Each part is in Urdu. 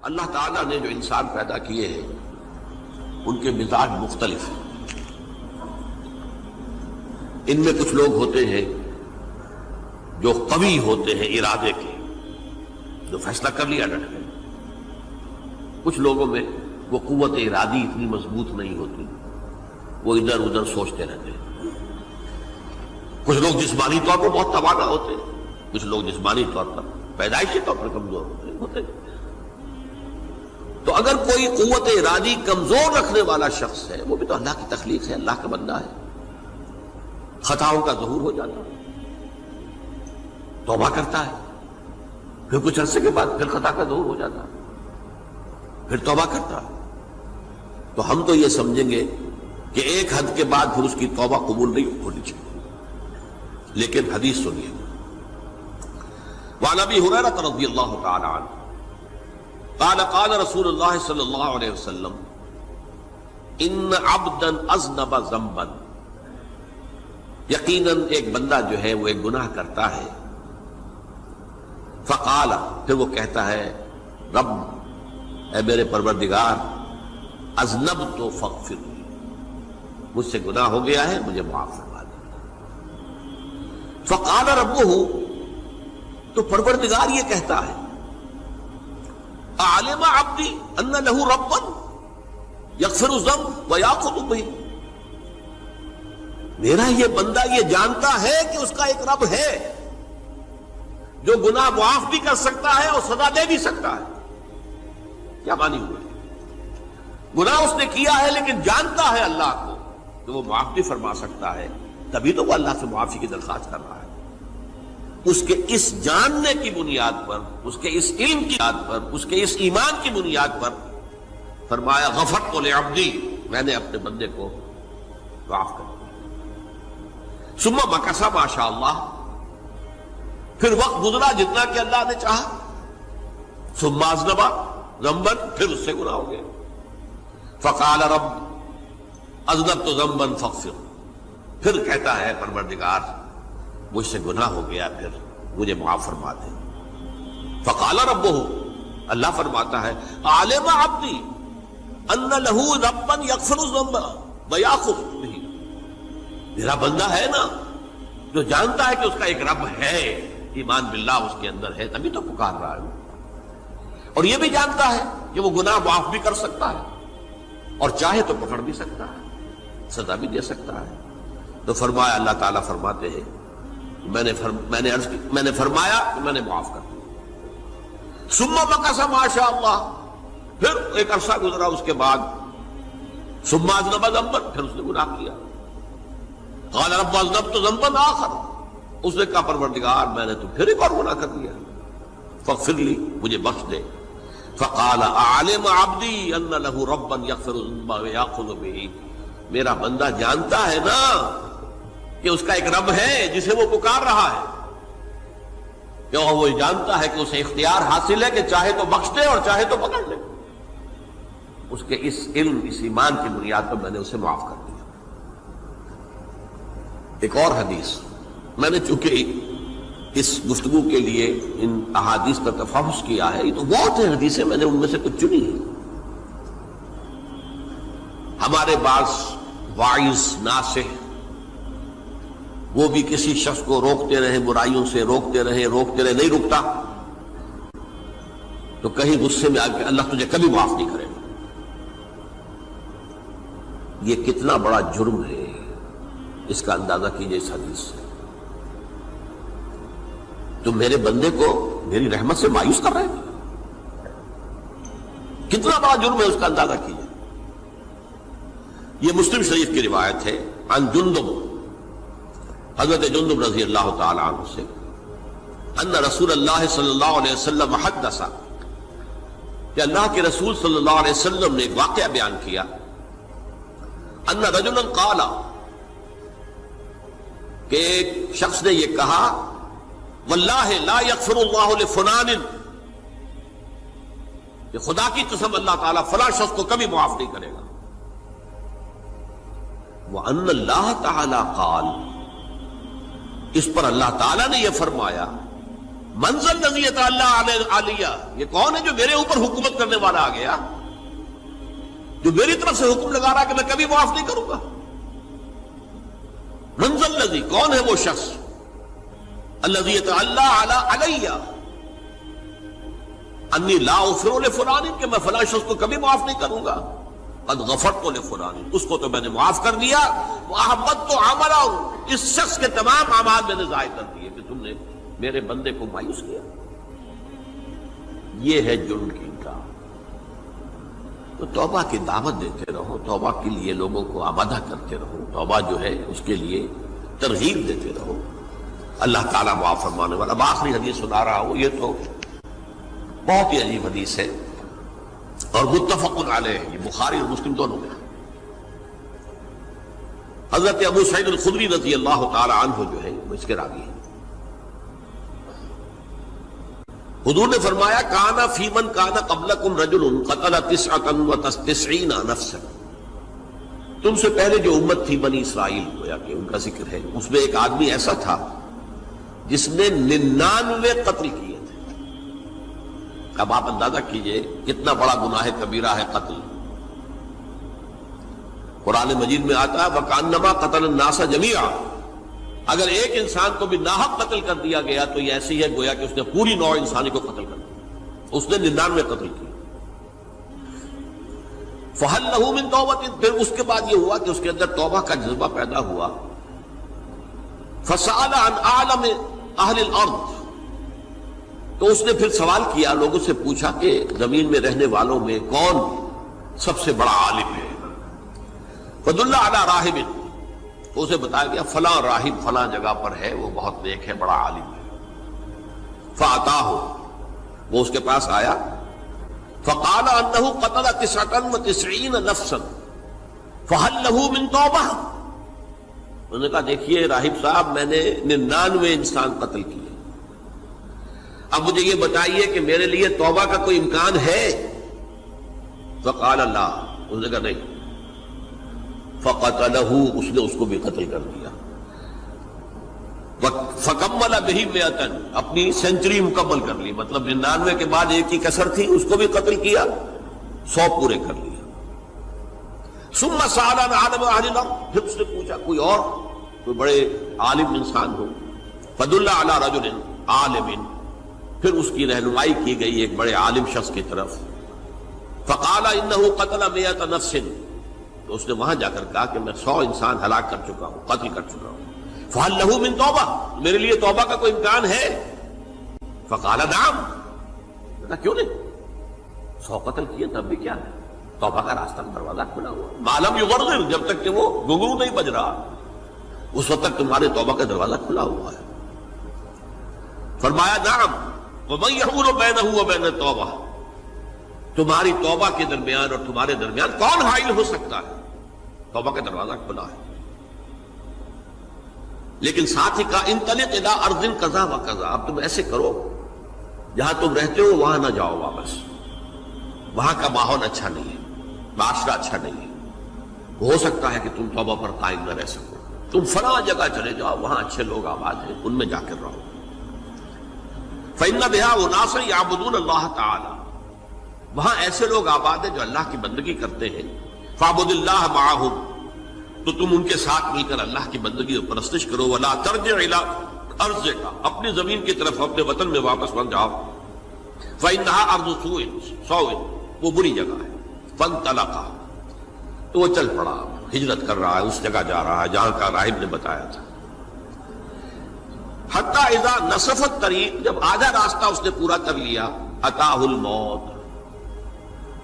اللہ تعالیٰ نے جو انسان پیدا کیے ہیں ان کے مزاج مختلف ہیں۔ ان میں کچھ لوگ ہوتے ہیں جو قوی ہوتے ہیں ارادے کے، جو فیصلہ کر لیا ڈٹ گئے۔ کچھ لوگوں میں وہ قوت ارادی اتنی مضبوط نہیں ہوتی، وہ ادھر ادھر سوچتے رہتے ہیں۔ کچھ لوگ جسمانی طور پر بہت توانا ہوتے ہیں، کچھ لوگ جسمانی طور پر پیدائشی طور پر کمزور ہوتے ہیں۔ تو اگر کوئی قوت ارادی کمزور رکھنے والا شخص ہے، وہ بھی تو اللہ کی تخلیق ہے، اللہ کا بندہ ہے، خطاؤں کا ظہور ہو جاتا ہے، توبہ کرتا ہے، پھر کچھ عرصے کے بعد پھر خطا کا ظہور ہو جاتا ہے، پھر توبہ کرتا ہے، تو ہم تو یہ سمجھیں گے کہ ایک حد کے بعد پھر اس کی توبہ قبول نہیں ہونی چاہیے۔ لیکن حدیث سنیے، وعن ابی ہریرہ رضی اللہ تعالی عنہ قال قال رسول اللہ صلی اللہ علیہ وسلم ان عبدا اذنب ذنبا، یقیناً ایک بندہ جو ہے وہ ایک گناہ کرتا ہے، فقال، پھر وہ کہتا ہے رب، اے میرے پروردگار، اذنبت فاغفر، مجھ سے گناہ ہو گیا ہے، مجھے معاف فرما دے۔ فقال ربہ، تو پروردگار یہ کہتا ہے اعلم عبدی ان لہ ربا یغفر الذنب ویأخذ بہ، میرا یہ بندہ یہ جانتا ہے کہ اس کا ایک رب ہے جو گناہ معاف بھی کر سکتا ہے اور سزا دے بھی سکتا ہے۔ کیا معنی ہوئے؟ گناہ اس نے کیا ہے لیکن جانتا ہے اللہ کو کہ وہ معاف بھی فرما سکتا ہے، تبھی تو وہ اللہ سے معافی کی درخواست کر رہا ہے۔ اس کے اس جاننے کی بنیاد پر، اس کے اس علم کی بنیاد پر، اس کے اس ایمان کی بنیاد پر فرمایا غفرت لعبدی، میں نے اپنے بندے کو معاف کر دیا۔ ثم مکث ما شاء اللہ، پھر وقت گزرا جتنا کہ اللہ نے چاہا۔ ثم اذنب ذنبا، پھر اس سے گناہ ہو گیا۔ فقال رب اذنبت ذنبا فاغفر، پھر کہتا ہے پروردگار مجھ سے گناہ ہو گیا، پھر مجھے معاف فرما دے۔ فقال ربہ، اللہ فرماتا ہے عالم عبدی ان لہ ربا یغفر الذنب ویأخذ بہ، میرا بندہ ہے نا جو جانتا ہے کہ اس کا ایک رب ہے، ایمان باللہ اس کے اندر ہے، تبھی تو پکار رہا ہے، اور یہ بھی جانتا ہے کہ وہ گناہ معاف بھی کر سکتا ہے اور چاہے تو پکڑ بھی سکتا ہے، سزا بھی دے سکتا ہے۔ تو فرمایا، اللہ تعالیٰ فرماتے ہیں میں نے فرمایا کہ میں نے معاف کر دیا۔ ثم مکث ما شاء اللہ، پھر ایک عرصہ گزرا اس کے بعد، ثم اذنب ذنبا، پھر اس نے گناہ کیا۔ قال رب اذنبت ذنبا آخر، اس نے کہا پروردگار میں نے تو پھر ایک اور گناہ کر دیا، فاغفر لی، مجھے بخش دے۔ فقال اعلم عبدی ان لہ ربا یغفر الذنب ویأخذ بہ، میرا بندہ جانتا ہے نا کہ اس کا ایک رب ہے جسے وہ پکار رہا ہے، کہ وہ جانتا ہے کہ اسے اختیار حاصل ہے کہ چاہے تو بخش دے اور چاہے تو پکڑ لے۔ اس کے اس علم، اس ایمان کی بنیاد پر میں نے اسے معاف کر دیا۔ ایک اور حدیث، میں نے چونکہ اس گفتگو کے لیے ان احادیث کا تفحص کیا ہے، یہ تو بہت ہیں حدیثیں، میں نے ان میں سے کچھ چنی ہیں۔ ہمارے بعض واعظ ناصح وہ بھی کسی شخص کو روکتے رہے، برائیوں سے روکتے رہے، نہیں رکتا، تو کہیں غصے میں آ کے اللہ تجھے کبھی معاف نہیں کرے گا۔ یہ کتنا بڑا جرم ہے، اس کا اندازہ کیجئے اس حدیث سے۔ تو میرے بندے کو میری رحمت سے مایوس کر رہے ہیں، کتنا بڑا جرم ہے، اس کا اندازہ کیجئے۔ یہ مسلم شریف کی روایت ہے، عن جندب، حضرت جندب رضی اللہ تعالی عنہ سے، ان رسول اللہ صلی اللہ علیہ وسلم حدث، کہ اللہ کے رسول صلی اللہ علیہ وسلم نے ایک واقعہ بیان کیا، ان رجلا قال، کہ ایک شخص نے یہ کہا، واللہ لا یغفر اللہ لفلان، کہ خدا کی قسم اللہ تعالیٰ فلاں شخص کو کبھی معاف نہیں کرے گا۔ وَأَنَّ اللَّهَ تَعَالَى قَالَ، اس پر اللہ تعالیٰ نے یہ فرمایا، منزل الذی یتعالی علیہ، یہ کون ہے جو میرے اوپر حکومت کرنے والا آ گیا، جو میری طرف سے حکم لگا رہا کہ میں کبھی معاف نہیں کروں گا؟ منزل الذی، کون ہے وہ شخص، الذی یتعالی علیہ انی لا اغفر لفلان، کہ میں فلاں شخص کو کبھی معاف نہیں کروں گا، قد غفرت لفلان، اس کو تو میں نے معاف کر دیا، واحبطت عملہ، اس شخص کے تمام اعمال میں نے ضائع کر دیے کہ تم نے میرے بندے کو مایوس کیا۔ یہ ہے جرم کی انکار۔ تو توبہ کی دعوت دیتے رہو، توبہ کے لیے لوگوں کو آمادہ کرتے رہو، توبہ جو ہے اس کے لیے ترغیب دیتے رہو، اللہ تعالیٰ معاف فرمانے والا۔ اب آخری حدیث سنا رہا ہوں، یہ تو بہت ہی عجیب حدیث ہے اور متفق علیہ، یہ بخاری اور مسلم دونوں میں۔ حضرت ابو سعید الخدری رضی اللہ تعالی عنہ جو ہے وہ اس کے راوی ہیں۔ حضور نے فرمایا کانا فی من کانا قبلکم رجل قتل 99 نفسا، تم سے پہلے جو امت تھی بنی اسرائیل، گویا کہ ان کا ذکر ہے، اس میں ایک آدمی ایسا تھا جس نے 99 قتل کیے تھے۔ اب آپ اندازہ کیجئے کتنا بڑا گناہ کبیرہ ہے قتل۔ قرآن مجید میں آتا ہے وَكَأَنَّمَا قَتَلَ النَّاسَ جَمِيعًا، اگر ایک انسان کو بھی ناحق قتل کر دیا گیا تو یہ ایسی ہے گویا کہ اس نے پوری نوع انسانی کو قتل کر دیا، اس نے 99 قتل کیے۔ فَهَلْ لَهُ مِن تَوْبَةٍ، پھر اس کے بعد یہ ہوا کہ اس کے اندر توبہ کا جذبہ پیدا ہوا۔ فَسَأَلَ عَنْ أَعْلَمِ أَهْلِ الْأَرْضِ، تو اس نے پھر سوال کیا، لوگوں سے پوچھا کہ زمین میں رہنے والوں میں کون سب سے بڑا عالم ہے۔ فَدُلَّ عَلَى رَاهِبٍ، تو اسے بتایا گیا فلاں راہب فلاں جگہ پر ہے، وہ بہت نیک ہے، بڑا عالم ہے۔ فَأَتَاهُ، وہ اس کے پاس آیا، فَقَالَ أَنَّهُ قَتَلَ 99 نَفْسًا فَهَلْ لَهُ مِن تَوْبَةٍ، انہوں نے کہا دیکھیے راہب صاحب، میں نے 99 انسان قتل کیے، اب مجھے یہ بتائیے کہ میرے لیے توبہ کا کوئی امکان ہے؟ فَقَالَ لَا، انہوں نے کہا نہیں۔ فَقَتَلَهُ، اس نے اس کو بھی قتل کر دیا۔ فَكَمَّلَ بِهِ 100، اپنی سینچری مکمل کر لی، مطلب 99 کے بعد ایک ہی کسر تھی، اس کو بھی قتل کیا، 100 پورے کر لیا۔ ثُمَّ سَأَلَ عَنْ عَالِمِ أَهْلِ الْأَرْضِ، پھر اس نے پوچھا کوئی اور، کوئی بڑے عالم انسان ہو۔ فَدُلَّ عَلَى رَجُلٍ عَالِمٍ، پھر اس کی رہنمائی کی گئی ایک بڑے عالم شخص کی طرف۔ فَقَالَ إِنَّهُ قَتَلَ 100 نَفْسٍ، تو اس نے وہاں جا کر کہا کہ میں 100 انسان ہلاک کر چکا ہوں، قتل کر چکا ہوں۔ فَهَلْ لَهُ مِن تَوْبَةٍ، میرے لیے توبہ کا کوئی امکان ہے؟ فَقَالَ نَعَمْ، کہا کیوں نہیں، 100 قتل کیے تب بھی کیا ہے، توبہ کا راستہ دروازہ کھلا ہوا، مَا لَمْ يُغَرْغِرْ، جب تک کہ وہ گھنگرو نہیں بج رہا، اس وقت تک تمہارے توبہ کا دروازہ کھلا ہوا ہے۔ فرمایا نعم، وَمَن يَحُولُ بَيْنَهُ وَبَيْنَ التَّوْبَةِ، تمہاری توبہ کے درمیان اور تمہارے درمیان کون حائل ہو سکتا ہے، توبہ کا دروازہ کھلا ہے۔ لیکن ساتھ ہی کہا انطلق الی ارض کذا و کذا، اب تم ایسے کرو جہاں تم رہتے ہو وہاں نہ جاؤ واپس، وہاں کا ماحول اچھا نہیں ہے، معاشرہ اچھا نہیں ہے، ہو سکتا ہے کہ تم توبہ پر قائم نہ رہ سکو، تم فلاں جگہ چلے جاؤ، وہاں اچھے لوگ آباد ہیں، ان میں جا کر رہو۔ فإن بها اناس یعبدون اللہ تعالی، وہاں ایسے لوگ آباد ہیں جو اللہ کی بندگی کرتے ہیں۔ فاعبد اللہ معہم، تو تم ان کے ساتھ مل کر اللہ کی بندگی اور پرستش کرو۔ ولا ترجع الی ارضک، اپنی زمین کی طرف اپنے وطن میں واپس بن جاؤ۔ فإنها ارض سوء، وہ بری جگہ ہے۔ فانطلقا، تو وہ چل پڑا، ہجرت کر رہا ہے، اس جگہ جا رہا ہے جہاں کا راہب نے بتایا تھا۔ حتی اذا نصف الطریق، جب آدھا راستہ اس نے پورا کر لیا، اتاہ الموت،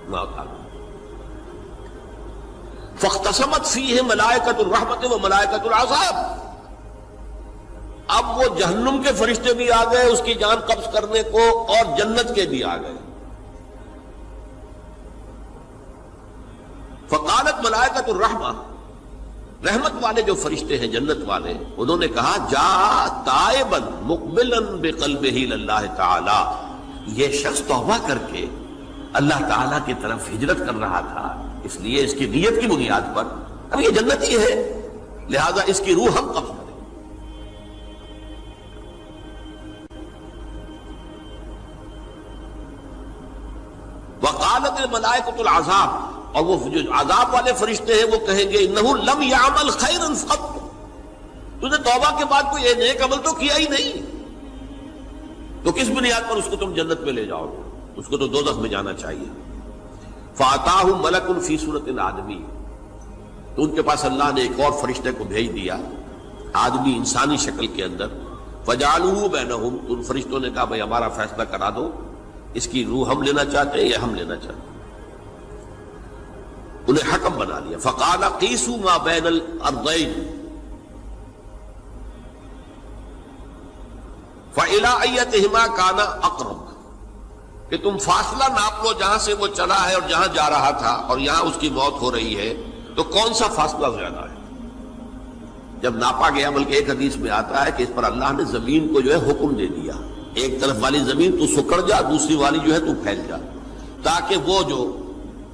موت آ گئی۔ فاختصمت فیہ ملائکۃ الرحمت و ملائکۃ العذاب، اب وہ جہنم کے فرشتے بھی آ گئے اس کی جان قبض کرنے کو، اور جنت کے بھی آ گئے۔ فقالت ملائکۃ الرحمہ، رحمت والے جو فرشتے ہیں جنت والے، انہوں نے کہا جا تائبا مقبلا بقلبہ للہ تعالی، یہ شخص توبہ کر کے اللہ تعالیٰ کی طرف ہجرت کر رہا تھا، اس لیے اس کی نیت کی بنیاد پر اب یہ جنتی ہے، لہذا اس کی روح ہم قبض کریں۔ قالت الملائکۃ العذاب، اور وہ جو عذاب والے فرشتے ہیں وہ کہیں گے انہ لم یعمل خیرا قط، تو نے توبہ کے بعد کوئی نیک عمل تو کیا ہی نہیں، تو کس بنیاد پر اس کو تم جنت میں لے جاؤ گے؟ اس کو تو دوزخ میں جانا چاہیے۔ فاتاہ ملک فی صورت آدمی، تو ان کے پاس اللہ نے ایک اور فرشتے کو بھیج دیا آدمی انسانی شکل کے اندر، فجعلوہ بینہم، ان فرشتوں نے کہا بھائی ہمارا فیصلہ کرا دو، اس کی روح ہم لینا چاہتے ہیں یا ہم لینا چاہتے ہیں، انہیں حکم بنا لیا۔ فقال قیسوا ما بین الارضین فإلی ایتہما کان اقرب، کہ تم فاصلہ ناپ لو جہاں سے وہ چلا ہے اور جہاں جا رہا تھا اور یہاں اس کی موت ہو رہی ہے، تو کون سا فاصلہ زیادہ ہے؟ جب ناپا گیا، بلکہ ایک حدیث میں آتا ہے کہ اس پر اللہ نے زمین کو جو ہے حکم دے دیا، ایک طرف والی زمین تو سکڑ جا، دوسری والی جو ہے تو پھیل جا، تاکہ وہ جو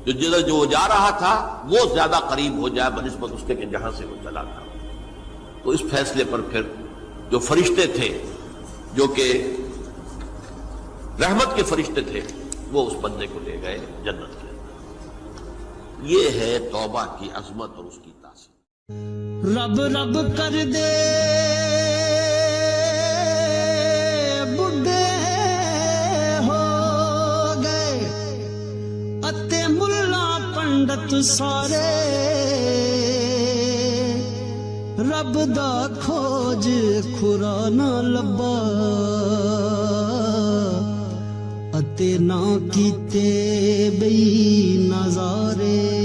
جدھر جو جا رہا تھا وہ زیادہ قریب ہو جائے بنسبت اس کے کہ جہاں سے وہ چلا تھا۔ تو اس فیصلے پر پھر جو فرشتے تھے، جو کہ رحمت کے فرشتے تھے، وہ اس بندے کو لے گئے جنت کے اندر۔ یہ ہے توبہ کی عظمت اور اس کی تاثیر۔ رب رب کر دے بڈھے ہو گئے اتے ملا پنڈت سارے، رب دا کھوج کھرا نہ لبا اتے نہ کیتے بئی نظارے۔